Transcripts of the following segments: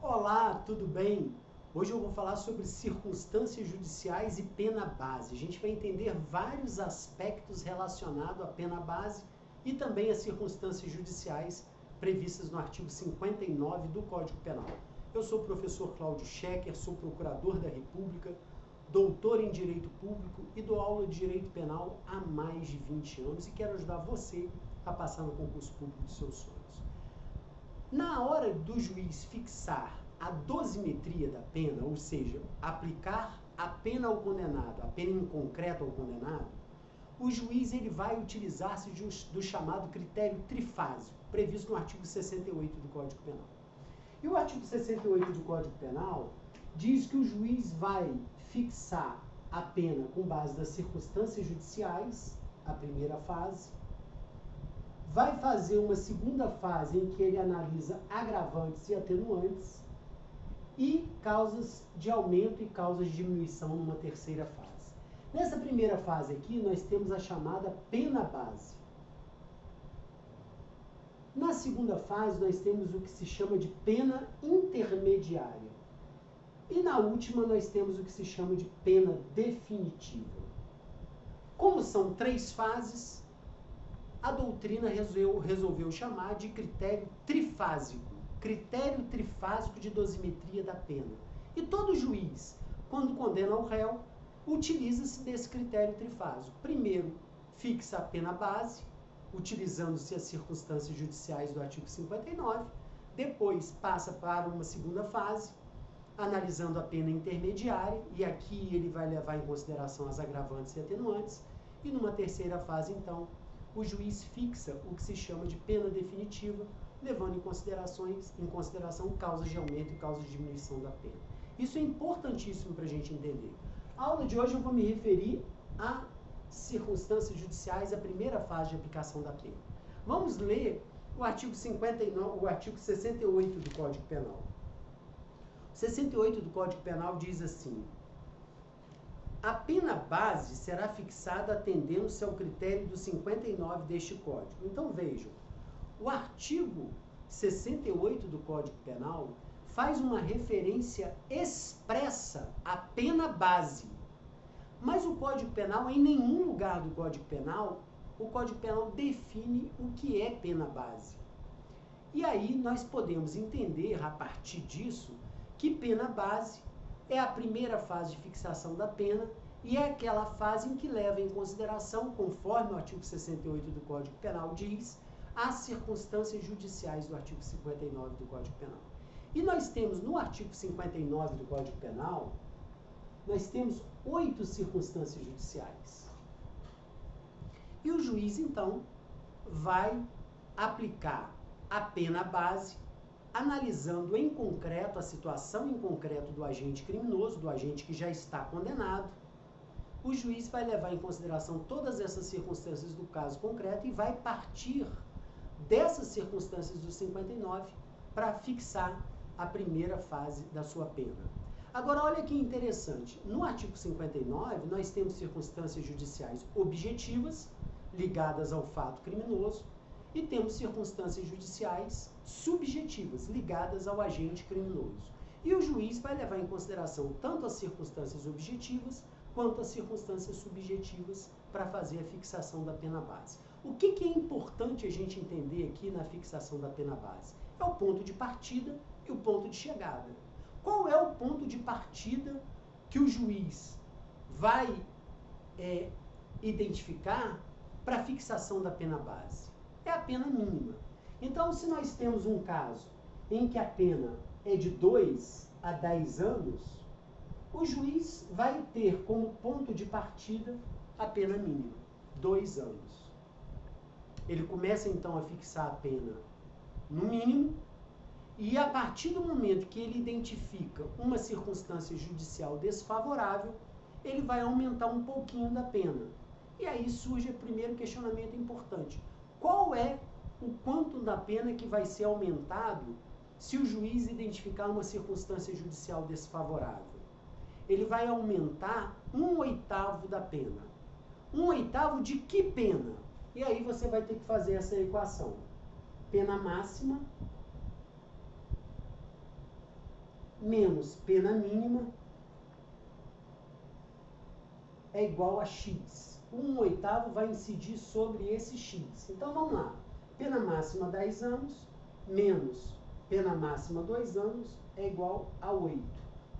Olá, tudo bem? Hoje eu vou falar sobre circunstâncias judiciais e pena base. A gente vai entender vários aspectos relacionados à pena base e também às circunstâncias judiciais previstas no artigo 59 do Código Penal. Eu sou o professor Cláudio Schecker, sou procurador da República, doutor em Direito Público e dou aula de Direito Penal há mais de 20 anos e quero ajudar você a passar no concurso público dos seus sonhos. Na hora do juiz fixar a dosimetria da pena, ou seja, aplicar a pena ao condenado, a pena em concreto ao condenado, o juiz ele vai utilizar-se do chamado critério trifásico, previsto no artigo 68 do Código Penal. E o artigo 68 do Código Penal diz que o juiz vai fixar a pena com base nas circunstâncias judiciais, a primeira fase, vai fazer uma segunda fase em que ele analisa agravantes e atenuantes e causas de aumento e causas de diminuição numa terceira fase. Nessa primeira fase aqui, nós temos a chamada pena base. Na segunda fase, nós temos o que se chama de pena intermediária. E na última, nós temos o que se chama de pena definitiva. Como são três fases, a doutrina resolveu chamar de critério trifásico de dosimetria da pena. E todo juiz, quando condena o réu, utiliza-se desse critério trifásico. Primeiro, fixa a pena base, utilizando-se as circunstâncias judiciais do artigo 59. Depois, passa para uma segunda fase, analisando a pena intermediária, e aqui ele vai levar em consideração as agravantes e atenuantes. E numa terceira fase, então, o juiz fixa o que se chama de pena definitiva, levando em consideração causas de aumento e causas de diminuição da pena. Isso é importantíssimo para a gente entender. A aula de hoje eu vou me referir a circunstâncias judiciais, a primeira fase de aplicação da pena. Vamos ler o artigo 68 do Código Penal. O 68 do Código Penal diz assim: a pena base será fixada atendendo-se ao critério do 59 deste Código. Então vejam, o artigo 68 do Código Penal faz uma referência expressa à pena base. Mas o Código Penal, em nenhum lugar do Código Penal, o Código Penal define o que é pena base. E aí nós podemos entender, a partir disso, que pena base é a primeira fase de fixação da pena e é aquela fase em que leva em consideração, conforme o artigo 68 do Código Penal diz, as circunstâncias judiciais do artigo 59 do Código Penal. E nós temos no artigo 59 do Código Penal, nós temos 8 circunstâncias judiciais. E o juiz, então, vai aplicar a pena base, analisando em concreto a situação em concreto do agente criminoso, do agente que já está condenado. O juiz vai levar em consideração todas essas circunstâncias do caso concreto e vai partir dessas circunstâncias do 59 para fixar a primeira fase da sua pena. Agora, olha que interessante. No artigo 59, nós temos circunstâncias judiciais objetivas, ligadas ao fato criminoso, e temos circunstâncias judiciais subjetivas, ligadas ao agente criminoso. E o juiz vai levar em consideração tanto as circunstâncias objetivas quanto as circunstâncias subjetivas para fazer a fixação da pena base. O que é importante a gente entender aqui na fixação da pena base? É o ponto de partida e o ponto de chegada. Qual é o ponto de partida que o juiz vai identificar para a fixação da pena base? É a pena mínima. Então, se nós temos um caso em que a pena é de 2 a 10 anos, o juiz vai ter como ponto de partida a pena mínima, 2 anos. Ele começa, então, a fixar a pena no mínimo, e a partir do momento que ele identifica uma circunstância judicial desfavorável, ele vai aumentar um pouquinho da pena. E aí surge o primeiro questionamento importante. Qual é o quanto da pena que vai ser aumentado se o juiz identificar uma circunstância judicial desfavorável? Ele vai aumentar 1/8 da pena. 1/8 de que pena? E aí você vai ter que fazer essa equação. Pena máxima menos pena mínima é igual a x. 1/8 vai incidir sobre esse x. Então, vamos lá. Pena máxima 10 anos, menos pena máxima 2 anos, é igual a 8.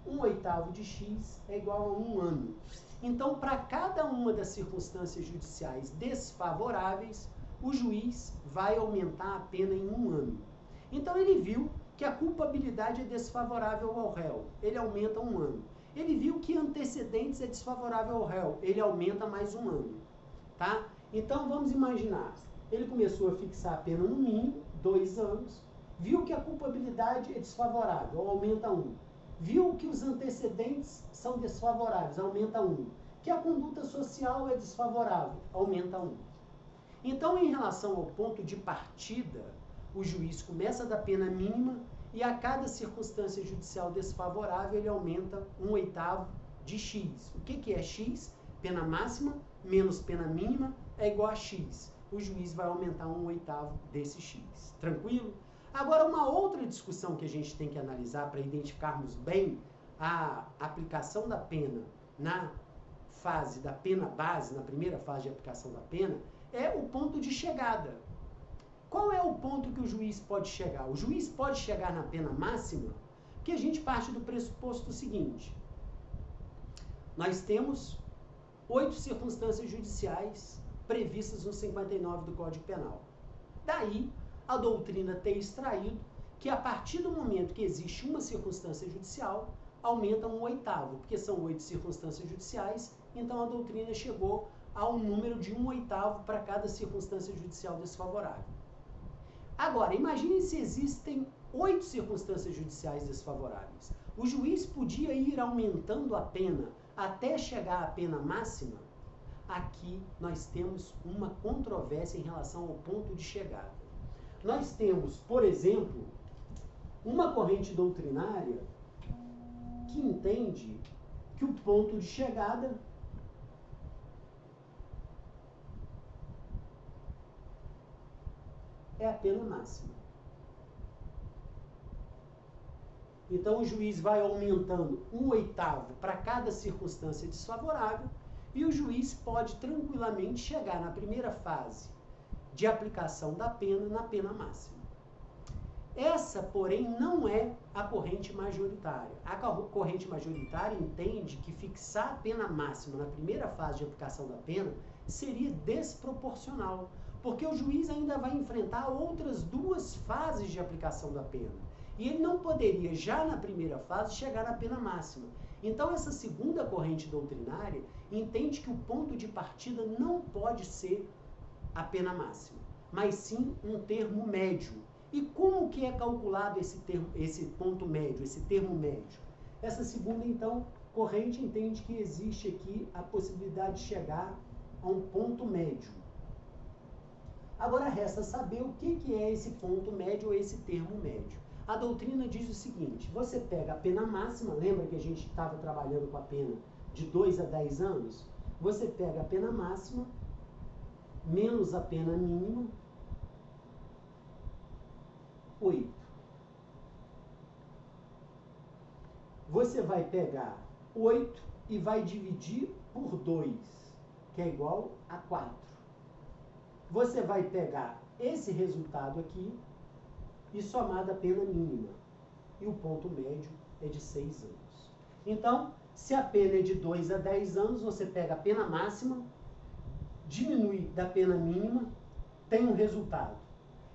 1/8 de x é igual a 1 ano. Então, para cada uma das circunstâncias judiciais desfavoráveis, o juiz vai aumentar a pena em 1 ano. Então, ele viu que a culpabilidade é desfavorável ao réu, ele aumenta 1 ano. Ele viu que antecedentes é desfavorável ao réu, ele aumenta mais 1 ano. Tá? Então, vamos imaginar, ele começou a fixar a pena no mínimo, 2 anos, viu que a culpabilidade é desfavorável, aumenta 1. Viu que os antecedentes são desfavoráveis, aumenta 1. Que a conduta social é desfavorável, aumenta 1. Então, em relação ao ponto de partida, o juiz começa da pena mínima e a cada circunstância judicial desfavorável ele aumenta 1/8 de x. O que é x? Pena máxima menos pena mínima é igual a x. O juiz vai aumentar 1/8 desse x. Tranquilo? Agora, uma outra discussão que a gente tem que analisar para identificarmos bem a aplicação da pena na fase da pena base, na primeira fase de aplicação da pena, é o ponto de chegada. Qual é o ponto que o juiz pode chegar? O juiz pode chegar na pena máxima, porque a gente parte do pressuposto seguinte. Nós temos 8 circunstâncias judiciais previstas no 59 do Código Penal. Daí, a doutrina ter extraído que a partir do momento que existe uma circunstância judicial, aumenta 1/8, porque são 8 circunstâncias judiciais, então a doutrina chegou ao número de 1/8 para cada circunstância judicial desfavorável. Agora, imagine se existem 8 circunstâncias judiciais desfavoráveis. O juiz podia ir aumentando a pena até chegar à pena máxima? Aqui nós temos uma controvérsia em relação ao ponto de chegada. Nós temos, por exemplo, uma corrente doutrinária que entende que o ponto de chegada é a pena máxima. Então, o juiz vai aumentando 1/8 para cada circunstância desfavorável e o juiz pode tranquilamente chegar na primeira fase de aplicação da pena na pena máxima. Essa, porém, não é a corrente majoritária. A corrente majoritária entende que fixar a pena máxima na primeira fase de aplicação da pena seria desproporcional, porque o juiz ainda vai enfrentar outras 2 fases de aplicação da pena. E ele não poderia, já na primeira fase, chegar na pena máxima. Então, essa segunda corrente doutrinária entende que o ponto de partida não pode ser a pena máxima, mas sim um termo médio. E como que é calculado esse ponto médio, esse termo médio? Essa segunda, então, corrente entende que existe aqui a possibilidade de chegar a um ponto médio. Agora resta saber o que é esse ponto médio ou esse termo médio. A doutrina diz o seguinte: você pega a pena máxima, lembra que a gente estava trabalhando com a pena de 2 a 10 anos? Você pega a pena máxima menos a pena mínima, 8. Você vai pegar 8 e vai dividir por 2, que é igual a 4. Você vai pegar esse resultado aqui e somar da pena mínima. E o ponto médio é de 6 anos. Então, se a pena é de 2 a 10 anos, você pega a pena máxima, diminui da pena mínima, tem um resultado.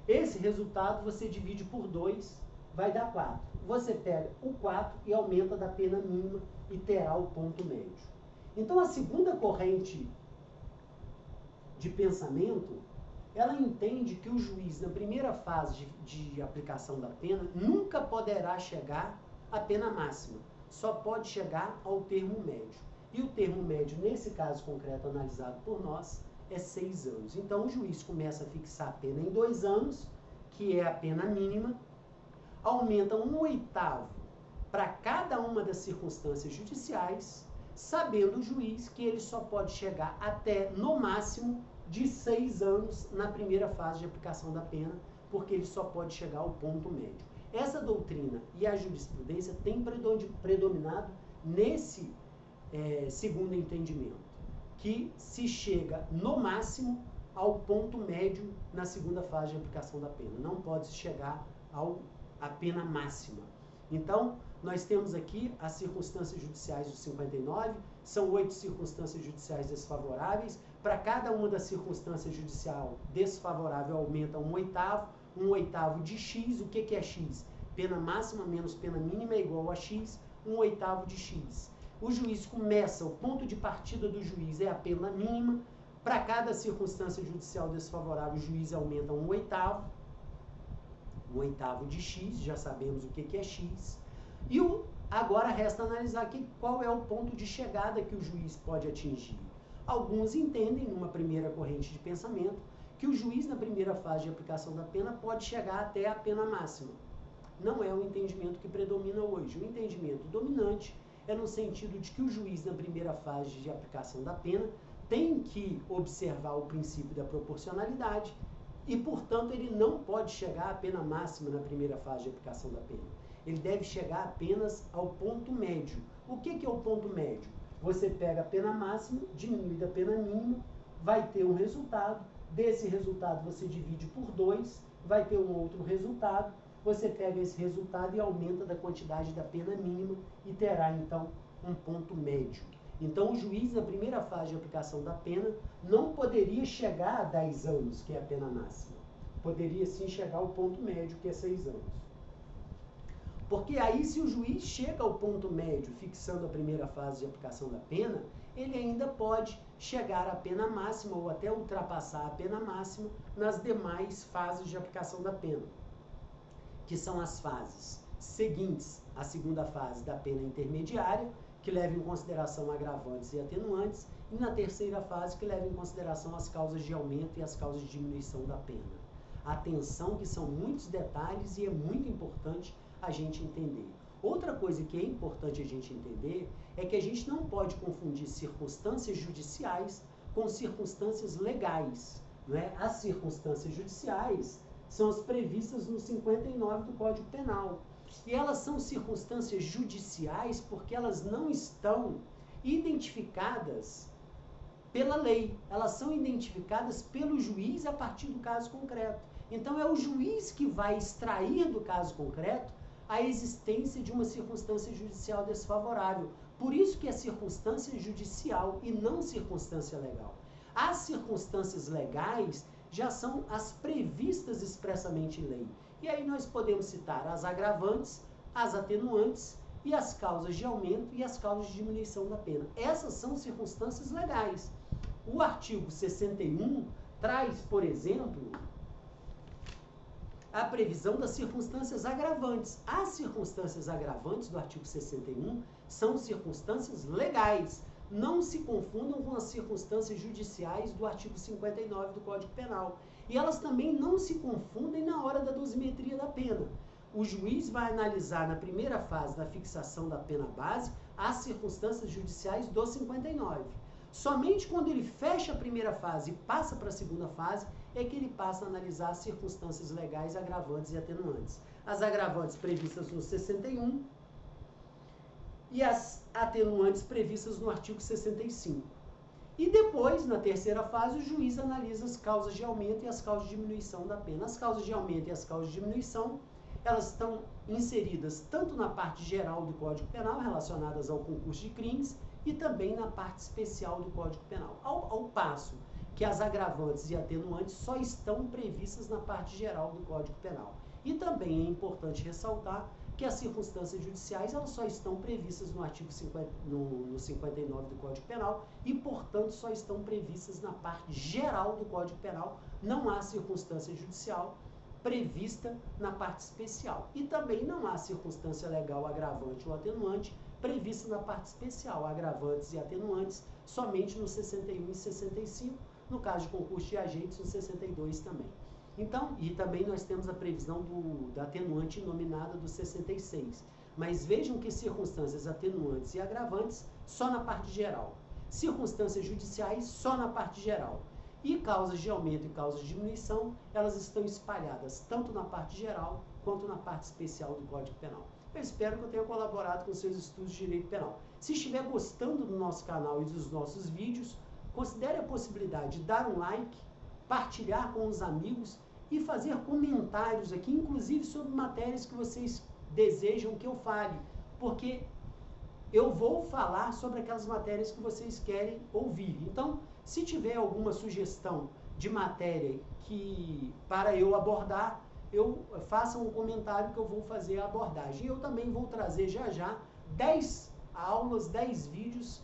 Esse resultado você divide por 2, vai dar 4. Você pega o 4 e aumenta da pena mínima e terá o ponto médio. Então, a segunda corrente de pensamento, ela entende que o juiz, na primeira fase de aplicação da pena, nunca poderá chegar à pena máxima. Só pode chegar ao termo médio. E o termo médio, nesse caso concreto analisado por nós, é 6 anos. Então, o juiz começa a fixar a pena em 2 anos, que é a pena mínima, aumenta 1/8 para cada uma das circunstâncias judiciais, sabendo o juiz que ele só pode chegar até, no máximo, de 6 anos na primeira fase de aplicação da pena, porque ele só pode chegar ao ponto médio. Essa doutrina e a jurisprudência têm predominado nesse segundo entendimento, que se chega no máximo ao ponto médio na segunda fase de aplicação da pena. Não pode se chegar à pena máxima. Então, nós temos aqui as circunstâncias judiciais do 59, são 8 circunstâncias judiciais desfavoráveis. Para cada uma das circunstâncias judicial desfavorável aumenta um oitavo de X. O que é X? Pena máxima menos pena mínima é igual a X, um oitavo de X. O juiz começa, o ponto de partida do juiz é a pena mínima. Para cada circunstância judicial desfavorável, o juiz aumenta um oitavo de X, já sabemos o que é X. E agora resta analisar aqui qual é o ponto de chegada que o juiz pode atingir. Alguns entendem, numa primeira corrente de pensamento, que o juiz, na primeira fase de aplicação da pena, pode chegar até a pena máxima. Não é o entendimento que predomina hoje. O entendimento dominante é no sentido de que o juiz, na primeira fase de aplicação da pena, tem que observar o princípio da proporcionalidade e, portanto, ele não pode chegar à pena máxima na primeira fase de aplicação da pena. Ele deve chegar apenas ao ponto médio. O que é o ponto médio? Você pega a pena máxima, diminui da pena mínima, vai ter um resultado. Desse resultado você divide por 2, vai ter um outro resultado. Você pega esse resultado e aumenta da quantidade da pena mínima e terá, então, um ponto médio. Então, o juiz, na primeira fase de aplicação da pena, não poderia chegar a 10 anos, que é a pena máxima. Poderia, sim, chegar ao ponto médio, que é 6 anos. Porque aí, se o juiz chega ao ponto médio, fixando a primeira fase de aplicação da pena, ele ainda pode chegar à pena máxima ou até ultrapassar a pena máxima nas demais fases de aplicação da pena, que são as fases seguintes à segunda fase da pena intermediária, que leva em consideração agravantes e atenuantes, e na terceira fase, que leva em consideração as causas de aumento e as causas de diminuição da pena. Atenção, que são muitos detalhes e é muito importante a gente entender. Outra coisa que é importante a gente entender é que a gente não pode confundir circunstâncias judiciais com circunstâncias legais. Não é? As circunstâncias judiciais são as previstas no 59 do Código Penal. E elas são circunstâncias judiciais porque elas não estão identificadas pela lei. Elas são identificadas pelo juiz a partir do caso concreto. Então, é o juiz que vai extrair do caso concreto a existência de uma circunstância judicial desfavorável. Por isso que é circunstância judicial e não circunstância legal. As circunstâncias legais já são as previstas expressamente em lei. E aí nós podemos citar as agravantes, as atenuantes e as causas de aumento e as causas de diminuição da pena. Essas são circunstâncias legais. O artigo 61 traz, por exemplo, a previsão das circunstâncias agravantes. As circunstâncias agravantes do artigo 61 são circunstâncias legais. Não se confundam com as circunstâncias judiciais do artigo 59 do Código Penal. E elas também não se confundem na hora da dosimetria da pena. O juiz vai analisar na primeira fase da fixação da pena base as circunstâncias judiciais do 59. Somente quando ele fecha a primeira fase e passa para a segunda fase é que ele passa a analisar as circunstâncias legais, agravantes e atenuantes. As agravantes previstas no 61 e as atenuantes previstas no artigo 65. E depois, na terceira fase, o juiz analisa as causas de aumento e as causas de diminuição da pena. As causas de aumento e as causas de diminuição, elas estão inseridas tanto na parte geral do Código Penal, relacionadas ao concurso de crimes, e também na parte especial do Código Penal. Ao passo que as agravantes e atenuantes só estão previstas na parte geral do Código Penal. E também é importante ressaltar que as circunstâncias judiciais elas só estão previstas no artigo 59 do Código Penal e, portanto, só estão previstas na parte geral do Código Penal. Não há circunstância judicial prevista na parte especial. E também não há circunstância legal agravante ou atenuante prevista na parte especial. Agravantes e atenuantes somente no 61 e 65, no caso de concurso de agentes, no 62 também. Então, e também nós temos a previsão da atenuante nominada do 66. Mas vejam que circunstâncias atenuantes e agravantes só na parte geral. Circunstâncias judiciais só na parte geral. E causas de aumento e causas de diminuição, elas estão espalhadas tanto na parte geral quanto na parte especial do Código Penal. Eu espero que eu tenha colaborado com seus estudos de direito penal. Se estiver gostando do nosso canal e dos nossos vídeos, considere a possibilidade de dar um like, partilhar com os amigos e fazer comentários aqui, inclusive sobre matérias que vocês desejam que eu fale, porque eu vou falar sobre aquelas matérias que vocês querem ouvir. Então, se tiver alguma sugestão de matéria para eu abordar, façam um comentário que eu vou fazer a abordagem. Eu também vou trazer já 10 aulas, 10 vídeos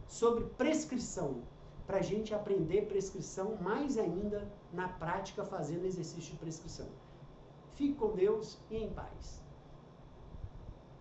sobre prescrição, para a gente aprender prescrição mais ainda na prática, fazendo exercício de prescrição. Fique com Deus e em paz.